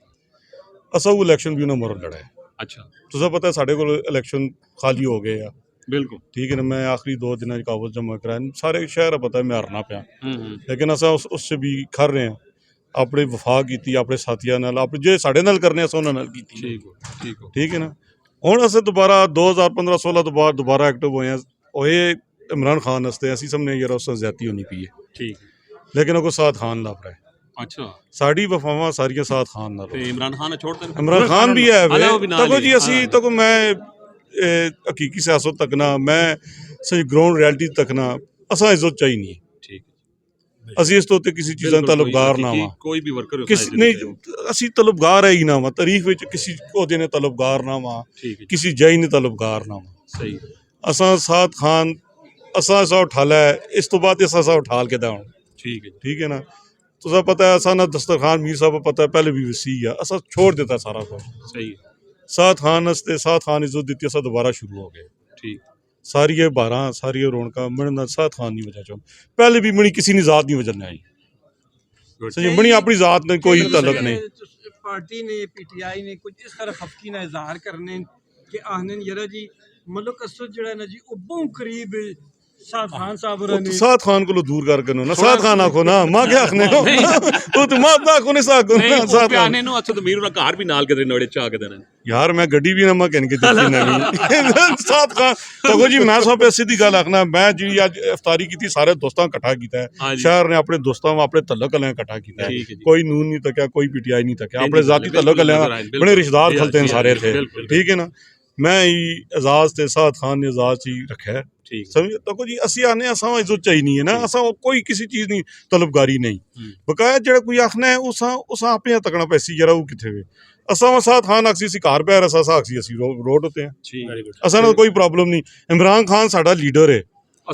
असा वो इलेक्शन भी उन्हें मरन लड़ा है। अच्छा तुझे पता है साढ़े को इलेक्शन खाली हो गए आ, बिल्कुल ठीक है ना। मैं आखिरी 2 दिन कागज जमा कराए सारे शहर पता है मैं हारना पाया, लेकिन असा उससे भी खर रहे हैं अपने वफा की अपने साथियों नाल अपने जे साढ़े नाल करने अस उन्हां नाल कीती, ठीक है ना। हुण अस दोबारा 2015-16 तो बाद दोबारा एक्टिव होए इमरान खान वास्ते असी समझने यार उस ज्यादती होनी पई है, ठीक, लेकिन अगो साथ खान लभ रहा है। अच्छा साड़ी वफावां सारियां साथ खान नाल ते इमरान खान छोड़ दे इमरान खान भी है वे वो भी नाल तको ही, जी असी तको मैं हकीकी सियासत तकना मैं सही ग्राउंड रियलिटी तकना असा इज्जत चाहिए नहीं, ठीक असी इस तो किसी चीज़ां तलबगार ना वा कोई भी वर्कर किसी नहीं असी तलबगार है ही ना वा तारीख विच किसी ओहदे ने तलबगार ना वा किसी जई ने तलबगार ना वा सही असा साथ खान असा ऐसा उठाला है इस तो बाद ऐसा उठाल के दाऊं, ठीक है ना। तुझा पता है असा ना दस्तरखान मीर साहब पता है पहले भी वसी है असा छोड़ देता सारा कुछ सही साथ खान वास्ते साथ खान इज्जत दी असा दोबारा शुरू हो गए, ठीक ਸਾਰੀਆਂ 12 ਸਾਰੀਆਂ ਰੌਣਕਾਂ ਮਿਲਣ ਦਾ ਸਾਥ ਖਾਨ ਦੀ ਵਜ੍ਹਾ ਚੋਂ ਪਹਿਲੇ ਵੀ ਮਣੀ ਕਿਸੇ ਨੇ ਜ਼ਾਤ ਨਹੀਂ ਵਜਨ ਆਈ ਸਹੀ ਮਣੀ ਆਪਣੀ ਜ਼ਾਤ ਨਾਲ ਕੋਈ ਤਾਲੁਕ नहीं पार्टी ने पीटीआई ने कुछ इस तरह खफकी ना इजहार करने कि आखने यरा जी मतलब कसरत जड़ा ना जी वो बहुत करीब साद खान साहब ने साद खान को दूर कर करना ना साद खान आखो ना मां क्या आखने हो वो तो मां आखो ने साद को ਨਹੀਂ साद ਉਹ ਪਿਆਨੇ ਨੂੰ ਅਸਦ ਅਮੀਰ ਉਹਨਾਂ ਘਰ ਵੀ ਨਾਲ ਕਿਤੇ ਨੇੜੇ ਚਾ ਕੇ ਦੇਣਾ यार मैं गड्डी भी ना मैं कहने की दित्ती नवीं साद खान तो जी मैं सब सीधी गल आखना मैं जी अज इफ्तारी की सारे दोस्तां इकट्ठा कीता है शहर ने अपने दोस्तां अपने तल्लक वाले इकट्ठा कीता है कोई नून नहीं तकिया कोई पीटीआई नहीं तकिया अपने जाती तल्लक वाले बड़े रिश्तेदार खलते हैं सारे थे ठीक है ना मैं एजाज ते साद खान ने एजाज ही रखा है समझ तो जी असी आने असा इज्जत चाहिए नहीं है ना असा कोई किसी चीज नहीं तलबगारी नहीं बकाया जेड़ा कोई आखना है उसा अपने तकना पैसी जरा वो किथे वे असा साद खान अक्सी सी कार पैर असा अक्सी असी रोड होते हैं असा ना कोई प्रॉब्लम नहीं इमरान खान साडा लीडर है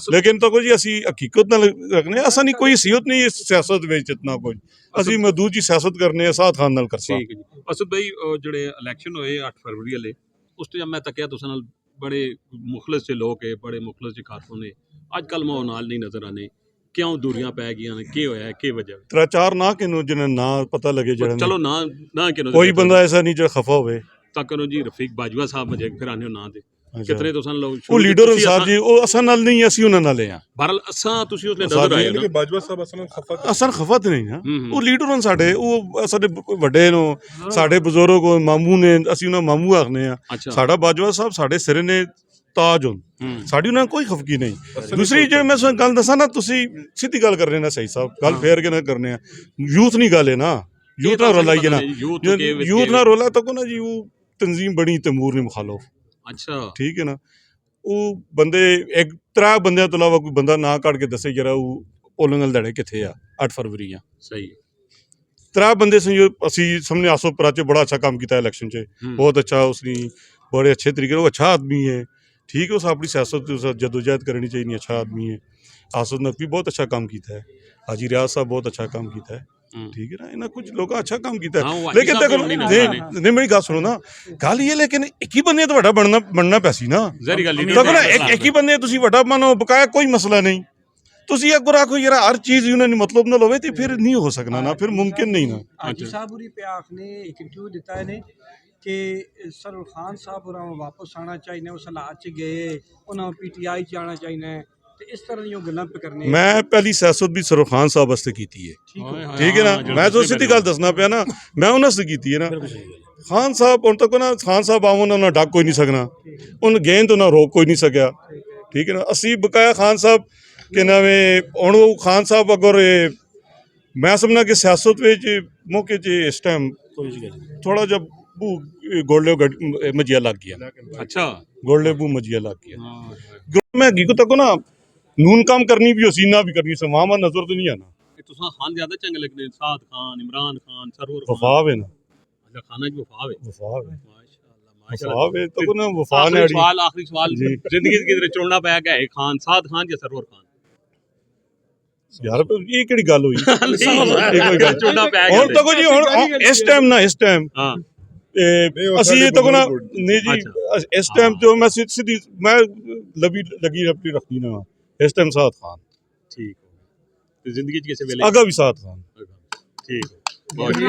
लेकिन तो जी असी हकीकत नाल रखने असा नहीं कोई सीयत नहीं इस सियासत विच इतना कोई असी महदूद जी सियासत करने साद खान नाल कर सकते ਠੀਕ ਹੈ ਜੀ ਅਸਦ ਭਾਈ ਜਿਹੜੇ ਇਲੈਕਸ਼ਨ ਹੋਏ 8 ਫਰਵਰੀ ਵਾਲੇ ਉਸ ਤੇ ਜਦ ਮੈਂ ਤੱਕਿਆ ਤੁਸੀਂ ਨਾਲ ਬੜੇ ਮੁਖਲਸ ਜਿਹੇ ਲੋਕ ਹੈ ਬੜੇ ਮੁਖਲਸ ਜਿਹੇ ਖਾਤੋਂ ਨੇ ਅੱਜ ਕੱਲ ਮੈਂ ਨਾਲ ਨਹੀਂ ਨਜ਼ਰ ਆਨੇ ਕਿਉਂ ਦੂਰੀਆਂ ਪੈ ਗਈਆਂ ਨੇ ਕੀ ਹੋਇਆ ਕੀ ਵਜ੍ਹਾ त्रै चार ना किनू जिन्हें ना पता लगे जरा ਚਲੋ ਨਾ ਕਿਨੋ कोई बंदा ऐसा नहीं जो खफा होवे ਤਾਂ ਕਰੋ ਜੀ ਰਫੀਕ ਬਾਜਵਾ ਸਾਹਿਬ ਮਜੇ ਫਿਰ ਆਨੇ ਨਾਂ ਦੇ ਕਿਤਨੇ ਤੁਸੀਂ ਲੋਕ ਉਹ ਲੀਡਰ ਅਨਸਾਰ ਜੀ ਉਹ ਅਸਾਂ ਨਾਲ ਨਹੀਂ ਅਸੀਂ ਉਹਨਾਂ ਨਾਲ ਆ ਬਹਰਲ ਅਸਾਂ ਤੁਸੀਂ ਉਸਲੇ ਨਜ਼ਰ ਆਏ ਨਾ ਬਾਜਵਾ ਸਾਹਿਬ ਅਸਲ ਖਫਾ ਅਸਾਂ ਖਫਤ ਨਹੀਂ ਨਾ ਉਹ ਲੀਡਰ ਹਨ ਸਾਡੇ ਉਹ ਸਾਡੇ ਵੱਡੇ ਨੂੰ ਸਾਡੇ ਬਜ਼ੁਰਗ ਮਾਮੂ ਨੇ ਅਸੀਂ ਉਹਨਾਂ ਮਾਮੂ ਆਖਨੇ ਆ ਸਾਡਾ ਬਾਜਵਾ ਸਾਹਿਬ ਸਾਡੇ ਸਿਰ ਨੇ ਤਾਜ ਹੋਣ ਸਾਡੀ ਉਹਨਾਂ ਕੋਈ ਖਫਕੀ ਨਹੀਂ ਦੂਸਰੀ ਜੇ ਮੈਂ ਤੁਹਾਨੂੰ ਗੱਲ ਦੱਸਾਂ ਨਾ ਤੁਸੀਂ ਸਿੱਧੀ ਗੱਲ ਕਰ ਰਹੇ ਨਾ ਸਹੀ ਸਾਹਿਬ ਗੱਲ ਫੇਰ ਕੇ ਨਾ ਕਰਨੇ ਆ ਯੂਥ ਨਹੀਂ ਗੱਲ ਹੈ ਨਾ ਯੂਥ ਨਾਲ ਰਲਾਈਏ ਨਾ ਯੂਥ ਨਾਲ ਰੋਲਾ ਤਾਂ ਕੋ ਨਾ ਜੀ ਉਹ ਤਨਜ਼ੀਮ ਬਣੀ ਤੈਮੂਰ ਨੇ ਮੁਖਾਲਫ ਅੱਛਾ ਠੀਕ ਹੈ ਨਾ ਉਹ ਬੰਦੇ ਇੱਕ ਤਰ੍ਹਾਂ ਬੰਦਿਆਂ ਤੋਂ ਇਲਾਵਾ ਕੋਈ ਬੰਦਾ ਨਾ ਕੱਢ ਕੇ ਦੱਸੇ ਜਰਾ ਉਹ ਪੋਲਿੰਗ ਵਾਲੇ ਲੜੇ ਕਿੱਥੇ ਆ 8 ਫਰਵਰੀ ਆ ਸਹੀ ਤਰ੍ਹਾਂ ਬੰਦੇ ਸੀ ਜੋ ਅਸੀਂ ਸਾਹਮਣੇ ਆਸੋ ਪਰਾ ਚ ਬੜਾ ਅੱਛਾ ਕੰਮ ਕੀਤਾ ਇਲੈਕਸ਼ਨ ਚ ਬਹੁਤ ਅੱਛਾ ਉਸਨੇ बड़े अच्छे तरीके वो अच्छा आदमी है ठीक है उस अपनी सियासत जदोजहद करनी चाहिए अच्छा आदमी है आसद नकवी बहुत अच्छा काम किया है हाजी रियाज साहब बहुत अच्छा काम किया है ठीक है ना इन्हें कुछ लोग अच्छा काम किया है लेकिन देखो नहीं मेरी गल सुनो ना गल ये लेकिन एक ही बंदे तो वड्डा बनना पैसी ना देखो ना एक ही बंदे तुसीं वड्डा बनो बकाया कोई मसला नहीं तुसीं अगर आखो यार हर चीज़ उन्हें मतलब ना होवे तो फिर नहीं हो सकना ना फिर मुमकिन नहीं ना हाजी साहब उरी पे आपने एक इंटरव्यू दिता है ने कि सरवर खान साहब और वापस आना चाहिए उस हालात च गए उन्होंने पीटीआई च आना चाहिए ते इस तरह दी गल्लां पे करने मैं पहली सियासत भी सरवर खान साहब वास्ते कीती है ठीक है ना मैं तो सीधी गल दसना पिया ना मैं उन्हां वास्ते कीती है ना खान साहब हुण तक ना खान साहब आओ उन्होंने डक कोई नहीं सकना उन गेंद उन्होंने रोक कोई नहीं सकिया ठीक है ना असी बकाया खान साहब के नामे हुण खान साहब अगर मैं समझना कि सियासत मौके इस टाइम थोड़ा जब गोल्डे मजिया लग गया अच्छा गोल्डे बू मजिया लग गया मैं हकीकत तक ना नून काम करनी भी सीना भी करनी वहां में नजर तो नहीं आना तुसा खान ज्यादा चंगे लगदे साद खान इमरान खान सरवर वफा है ना अच्छा खाना च वफा है माशाल्लाह वफा है तो ना वफा ने आखिरी सवाल जिंदगी किधर चुनना पाया क्या है खान साद खान या सरवर खान यार ये केड़ी गल हुई चुनना पाया हुन तक जी हुन इस टाइम हां ਅਸੀਂ तो ना नहीं जी इस टाइम तो मैं सीधी मैं लगी अपनी रखनी ना इस टाइम साद खान ठीक है जिंदगी कैसे वेले आगा भी साद खान ठीक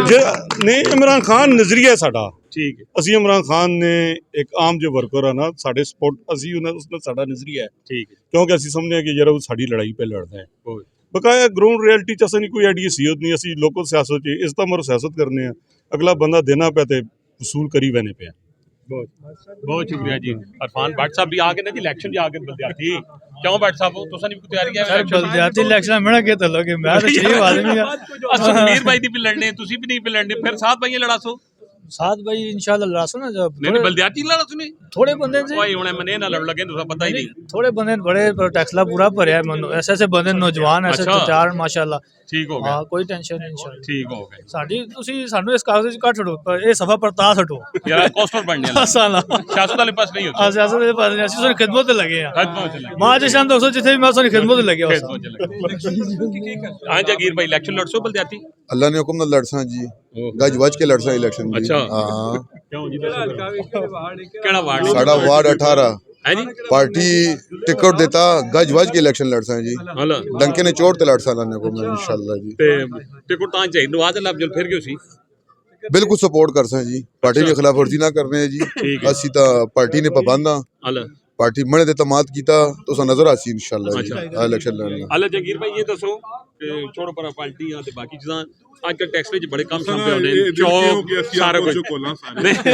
जे नहीं इमरान खान नजरिया साडा ठीक है ਅਸੀਂ इमरान खान ने एक आम जो वर्कर है ना साडे सपोर्ट ਅਸੀਂ उसने साडा नजरिया है ठीक है क्योंकि ਅਸੀਂ ਸਮਝਦੇ ਕਿ ਜਿਹੜਾ ਉਹ ਸਾਡੀ ਲੜਾਈ पे लड़दा है बकाया ग्राउंड रियलिटी च असें कोई ऐडी सीयत नहीं ਅਸੀਂ लोकल सियासत च इस तरह सियासत करने अगला बंदा देना पे ते वसूल करी बने पे बहुत शुक्रिया जी इरफान भट्ट साहब भी आ गए ना जी इलेक्शन आ गए बलदियाती क्यों भट्ट साहब तुसा नहीं कोई तैयारी है सर बलदियाती इलेक्शन मेरा के तल्लुक है मैं तो सही आदमी हां असमीर भाई दी भी लड़ने तुसी भी नहीं भी लड़ने फिर साथ भाई लड़ासो साथ भाई इंशाल्लाह लड़ासो ना जब नहीं बलदियाती लड़ासो नहीं थोड़े बंदे से भाई हुणे मने ना लड़ लगे तुसा पता ही नहीं थोड़े बंदे बड़े टैक्सला पूरा भरया ऐसे ऐसे बंदे नौजवान ऐसे चार माशाल्लाह ठीक हो गया हां कोई टेंशन नहीं इंशाल्लाह ठीक हो गया साडी तुसी सानू इस कागज काट छड़ो पर ये सफा पर ता हटो यार कोस्टर बनने वाला साला सियासत वाले पास नहीं होता सियासत वाले पास नहीं ਅਸੀਂ सोनी खिदमत ते लगे हैं खिदमत चले मां जशान दोस्तों जिथे भी मैं सोनी खिदमत ते लगे हां जगीर भाई इलेक्शन लड़सो बलदियाती अल्लाह ने हुक्म ना लड़सा जी गज वज के लड़सा इलेक्शन जी अच्छा हां क्यों जी केड़ा वार्ड साडा वार्ड 18 ਹੈ ਜੀ पार्टी टिकट देता गज वज के इलेक्शन लड़ सा जी ਹਲਾ डंके ने चोट ते लड़ सा लाने को मैं इंशाल्लाह जी ਤੇ ਟਿਕਟ ਤਾਂ ਚਾਹੀਦੀ ਨਵਾਜ਼ ਲੱਭ ਜਲ ਫਿਰ ਕਿਉਂ ਸੀ बिल्कुल सपोर्ट कर सा जी पार्टी की खिलाफ वर्जी ना करने जी ठीक है। असी तो पार्टी ने पाबंद हाँ ਹਲਾ पार्टी मने ते तमाद कीता तो सा नजर आसी इंशाल्लाह जी अच्छा। इलेक्शन लड़ना ਹਲਾ ਜਗੀਰ ਭਾਈ ਇਹ ਦੱਸੋ ਕਿ ਛੋੜੋ ਪਰ ਪਾਰਟੀਆਂ ਤੇ ਬਾਕੀ ਚੀਜ਼ਾਂ ਅੱਜ ਕੱਲ ਟੈਕਸ ਵਿੱਚ ਬੜੇ ਕੰਮ ਸਾਂਭੇ ਹੋਣੇ ਚੌਕ ਸਾਰਾ ਕੁਝ ਨਹੀਂ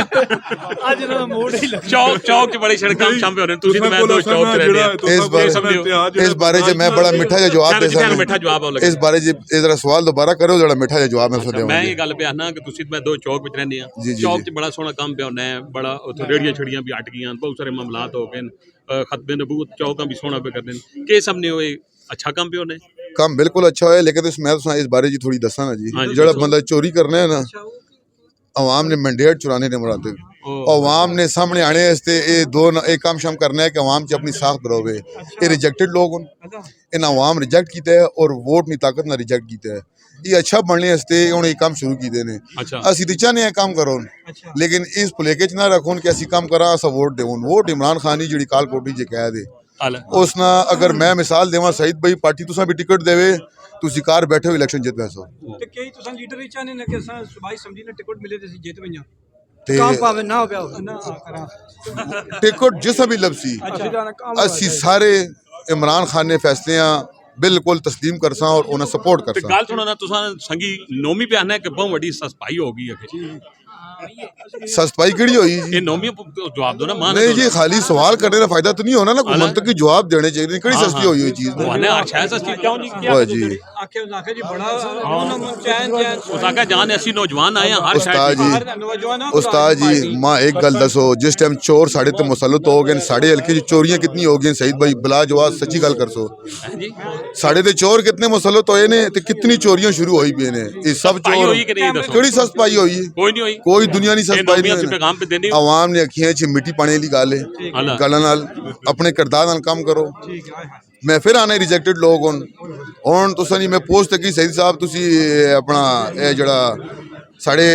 आज ना मूड ही लग ਚੌਕ 'ਚ ਬੜੇ ਸੜਕ ਕੰਮ ਸਾਂਭੇ ਹੋਣੇ ਤੁਸੀਂ ਤੇ ਮੈਂ ਦੋ ਚੌਕ 'ਚ ਰਹਿੰਦੇ ਆ इस बारे च मैं बड़ा मिठा जा जवाब दे ਤੁਹਾਨੂੰ सा ਮਿੱਠਾ ਜਵਾਬ ਆਉ ਲੱਗਾ इस बारे च जरा सवाल दोबारा करो जरा मिठा जा जवाब मैं उसको ਮੈਂ देवांगा ਇਹ ਗੱਲ ਪਿਆ ਨਾ ਕਿ ਤੁਸੀਂ ਤੇ ਮੈਂ ਦੋ ਚੌਕ ਵਿੱਚ ਰਹਿੰਦੇ ਆ ਜੀ, ਜੀ, ਚੌਕ ਜੀ। 'ਚ ਬੜਾ ਸੋਹਣਾ ਕੰਮ ਪਿਆ ਹੋਣਾ ਹੈ ਬੜਾ ਉੱਥੇ ਰੇੜੀਆਂ ਛੜੀਆਂ ਵੀ ਹਟ ਗਈਆਂ ਬਹੁਤ ਸਾਰੇ ਮਾਮਲਾਤ ਹੋ ਗਏ ਖਤਬੇ ਨਬੂਤ ਚੌਕਾਂ ਵੀ ਸੋਹਣਾ ਪੇ ਕਰਦੇ ਨੇ ਕਿ ਸਭ ਨੇ ਹੋਏ अच्छा काम पे होने काम बिल्कुल अच्छा है लेकिन मैं तो इस बारे जी थोड़ी दसा ना जी हाँ जी, जरा दसो। बंदा चोरी करना है ना अवाम ने मैंडेट चुराने ने मुराद अवाम ने सामने आने वास्ते एक काम शाम करना है कि अवाम च अपनी साख बरोवे ये रिजेक्टेड लोग इन अवाम रिजेक्ट किया है और वोट नी ताकत ना रिजेक्ट किया है ये अच्छा बनने वास्ते उन्हें ये काम शुरू किए ने अच्छा असी तो चाहने काम करो लेकिन इस भुलेखे च ना रखो कि असी काम करा असा वोट देवन वोट इमरान खान ही जी काल कोटी जे कह दे हाल ਉਸ ਨਾਲ ਅਗਰ ਮੈਂ ਮਿਸਾਲ ਦੇਵਾਂ ਸਈਦ ਭਾਈ ਪਾਰਟੀ ਤੁਸੀਂ ਵੀ ਟਿਕਟ ਦੇਵੇ ਤੁਸੀਂ ਕਾਰ ਬੈਠੇ ਹੋ ਇਲੈਕਸ਼ਨ ਜਿੱਤ ਵੈਸੋ ਤੇ ਕਈ ਤੁਸੀਂ ਲੀਡਰ ਹੀ ਚਾਹਨੇ ਨੇ ਕਿ ਅਸਾਂ ਸੁਭਾਈ ਸਮਝੀ ਨੇ ਟਿਕਟ ਮਿਲੇ ਤੇ ਅਸੀਂ ਜਿੱਤ ਵਈਆਂ ਤੇ ਕੰਮ ਪਾਵੇ ਨਾ ਪਿਆ ਨਾ ਕਰਾਂ ਟਿਕਟ ਜਿਸ ਵੀ ਲਬਸੀ ਅਸੀਂ ਸਾਰੇ ਇਮਰਾਨ ਖਾਨ ਨੇ ਫੈਸਲਿਆਂ ਬਿਲਕੁਲ ਤਸਲੀਮ ਕਰਸਾਂ ਔਰ ਉਹਨਾਂ ਸਪੋਰਟ ਤੇ ਕਰਸਾਂ ਗੱਲ ਸੁਣੋ ਨਾ ਤੁਸੀਂ ਸੰਗੀ ਨੋਮੀ ਪਿਆਨਾ ਹੈ ਕਿ ਬਹੁਤ ਵੱਡੀ ਸਸਪਾਈ ਹੋ ਗਈ ਹੈ सस्ताई किहड़ी होई जी ਇਹ ਨੋਮੀ ਜਵਾਬ ਦੋ ਨਾ ਮਾਨ नहीं जी खाली सवाल करने का फायदा तो नहीं होना ना कोई मंतकी जवाब देने चाहिए किहड़ी सस्ती होई हुई चीज ਉਹ ਨੇ ਸ਼ਾਇਦ ਸਸਤੀ ਕਿਉਂ ਜੀ वाह जी ਆਖੇ ਉਹਨਾਂ ਆਖੇ ਜੀ ਬੜਾ ਉਹਨਾਂ ਚੈਨ ਚੈਨ ਉਸ ਆਗਾ ਜਾਨ ਅਸੀਂ ਨੌਜਵਾਨ ਆਏ ਹਾਂ ਹਰ उस्ताद ਸ਼ਾਇਦ जी ਨੌਜਵਾਨਾਂ उस्ताद जी मां एक गल दसो जिस टाइम चोर साढ़े ते मुसलत हो गए साढ़े हल्के च चोरियां कितनी हो गई सईद भाई बिला जवाब सच्ची गल कर सो ਜੀ साढ़े ते चोर कितने मुसलत होए ने ते कितनी चोरियां शुरू होई पई ने ये सब ਪਾਈ चोर ਹੋਈ ਕਿ ਨਹੀਂ ਦੱਸੋ ਕਿਹੜੀ ਸਸਪਾਈ ਹੋਈ ਹੈ ਕੋਈ ਨਹੀਂ ਹੋਈ ਕੋਈ ਦੁਨੀਆ ਨਹੀਂ ਇਹ ਸਸਪਾਈ ਨੋਮੀ ਅਸੀਂ ਨਹੀਂ ਪੈਗਾਮ ਤੇ ਦੇਣੀ ਆਵਾਮ ਨੇ ਅੱਖੀਆਂ 'ਚ ਮਿੱਟੀ ਪਾਣੇ ਵਾਲੀ ਗੱਲ ਹੈ ਹਲਾ ਗੱਲਾਂ ਨਾਲ ਆਪਣੇ ਕਿਰਦਾਰ ਨਾਲ ਕੰਮ ਕਰੋ ਠੀਕ ਹੈ ਮੈਂ ਫਿਰ ਆਨੇ ਰਿਜੈਕਟਡ ਲੋਕ ਹੁਣ ਤੁਸੀਂ ਨਹੀਂ ਮੈਂ ਪੋਸਟ ਕੀ ਸਈਦ ਸਾਹਿਬ ਤੁਸੀਂ ਆਪਣਾ ਇਹ ਜਿਹੜਾ ਸਾਡੇ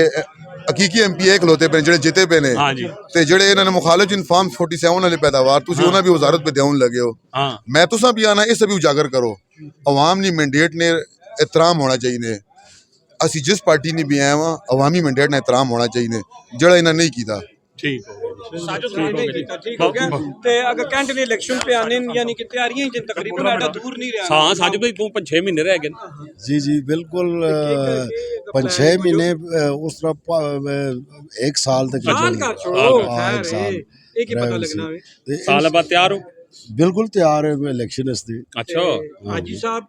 ਹਕੀਕੀ ਐਮਪੀ ਇਹ ਖਲੋਤੇ ਪਏ ਜਿਹੜੇ ਜਿੱਤੇ ਪਏ ਨੇ ਹਾਂ ਜੀ ਤੇ ਜਿਹੜੇ ਇਹਨਾਂ ਨੇ ਮੁਖਾਲਿਫ ਇਨਫਾਰਮ 47 ਵਾਲੇ ਪੈਦਾਵਾਰ ਤੁਸੀਂ ਉਹਨਾਂ ਵੀ ਵਜ਼ਾਰਤ 'ਤੇ ਦੇਉਣ ਲੱਗੇ ਹੋ ਹਾਂ मैं तो सब भी आना इस भी उजागर करो अवाम नी मैंडेट ने एहतराम होना चाहिए असी जिस पार्टी ने भी आए वहाँ अवामी मैंडेट ने एहतराम होना चाहिए जड़ा इन्हें नहीं किया ਠੀਕ ਹੋ ਗਿਆ ਠੀਕ ਹੋ ਗਿਆ ਤੇ ਅगर ਕੈਂਟ ਨੇ ਇਲੈਕਸ਼ਨ पे आने यानी कि तैयारियां ही तकरीबन आटा दूर नहीं रहा ਹਾਂ ਸੱਜ ਬਈ ਤੂੰ 5-6 ਮਹੀਨੇ ਰਹਿ ਗਏ ਨੇ जी जी बिल्कुल 5-6 महीने उस तरह 1 साल तक ही साल चलेगी। का छोड़ो हाँ, एक खैर साल एक ही पता लगना है ते ਸਾਲ ਬਾਅਦ ਤਿਆਰ ਹੋ बिल्कुल तैयार है मैं इलेक्शन इसदी ਅੱਛਾ हाजी साहब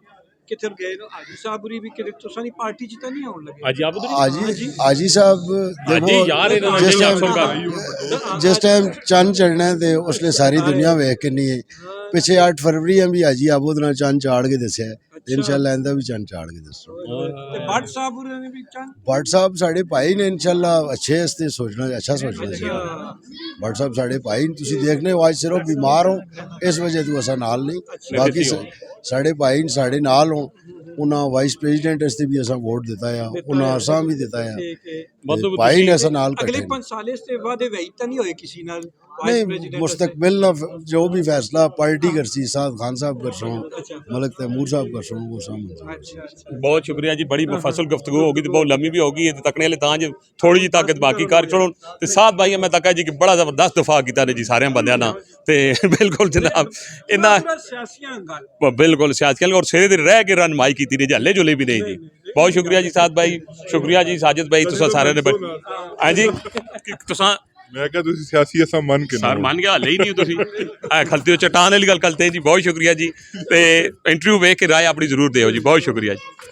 किधर गए ना हाजी साहब पूरी भी किधर तो सारी पार्टी जितना नहीं आने लगे ਅੱਜ ਆਪ ਉਧਰ आजी साहब हाजी यार ਇਹਨਾਂ ਨੂੰ जिस ਨਹੀਂ टाइम ਆਖੋਗਾ जिस टाइम चंद चढ़ना है ते उसने सारी दुनिया वेख के नहीं है पिछे 8 फरवरी हम भी हाजी आबूद नाल चंद चाड़ के दस्या इंशाल्लाह इंदा भी चंद चाड़ के दसो ते भट्ट साहब पूरे ने भी चंद भट्ट साहब साढ़े भाई ने इंशाल्लाह अच्छे हस्ते सोचना अच्छा सोचना चाहिए भट्ट साहब साढ़े भाई तुसी देखने हो आज सिर्फ बीमार हो इस वजह तो असा नाल नहीं बाकी साढ़े भाई साढ़े नाल हो उन्हें वाइस प्रेसिडेंट वास्ते भी असा वोट दिता है उन्हें असा भी दिता है ठीक है मतलब भाई ने असा नाल अगले कटे 5 साल से वादे वही तो नहीं होए किसी नाल नहीं मुस्तकबिल ना जो भी फैसला पार्टी कर सी साद खान साहब कर सो मलिक तैमूर साहब कर सो वो सामने अच्छा अच्छा ਬਹੁਤ ਸ਼ੁਕਰੀਆ ਜੀ ਬੜੀ ਮੁਫਸਲ ਗੁਫ਼ਤਗੂ ਹੋ ਗਈ ਤੇ ਬਹੁਤ ਲੰਮੀ ਵੀ ਹੋ ਗਈ ਤੇ ਤੱਕਣੇ ਵਾਲੇ ਤਾਂ ਜੇ ਥੋੜੀ ਜੀ ਤਾਕਤ ਬਾਕੀ ਕਰ ਚਲੋ ਤੇ ਸਾਥ ਭਾਈ ਮੈਂ ਤਾਂ ਕਹਾਂ ਜੀ ਕਿ ਬੜਾ ਜ਼ਬਰਦਸਤ ਦਫਾ ਕੀਤਾ ਨੇ ਜੀ ਸਾਰਿਆਂ ਬੰਦਿਆਂ ਨਾਲ ਤੇ ਬਿਲਕੁਲ ਜਨਾਬ ਇਹਨਾਂ पूरा सियासियां गल ਬਿਲकुल ਸਿਆਸਤ ਔਰ ਸਿਰੇ ਦੇ ਰਹਿ ਕੇ ਰਹਿਨਮਾਈ ਕੀਤੀ ਨੇ ਜੀ ਹੱਲੇ ਜੁਲੇ ਵੀ ਨਹੀਂ ਜੀ ਬਹੁਤ ਸ਼ੁਕਰੀਆ ਜੀ ਸਾਥ ਭਾਈ ਸ਼ੁਕਰੀਆ ਜੀ ਸਾਜਿਦ ਭਾਈ ਤੁਸੀਂ ਸਾਰਿਆਂ ਨੇ ਹਾਂਜੀ ਤੁਸੀਂ ਮੈਂ ਕਿਹਾ ਤੁਸੀਂ ਸਿਆਸੀ ਅਸਾਂ ਮੰਨ ਕੇ ਸਰ ਮੰਨ ਗਿਆ ਹਲੇ ਹੀ ਨਹੀਂ ਤੁਸੀਂ ਖਲਤੇ ਹੋ ਚਟਾਨ ਵਾਲੀ ਗੱਲ ਕਰਦੇ ਜੀ ਬਹੁਤ ਸ਼ੁਕਰੀਆ ਜੀ ਤੇ ਇੰਟਰਵਿਊ ਵੇਖ ਕੇ ਰਾਏ ਆਪਣੀ ਜ਼ਰੂਰ ਦਿਓ ਜੀ ਬਹੁਤ ਸ਼ੁਕਰੀਆ ਜੀ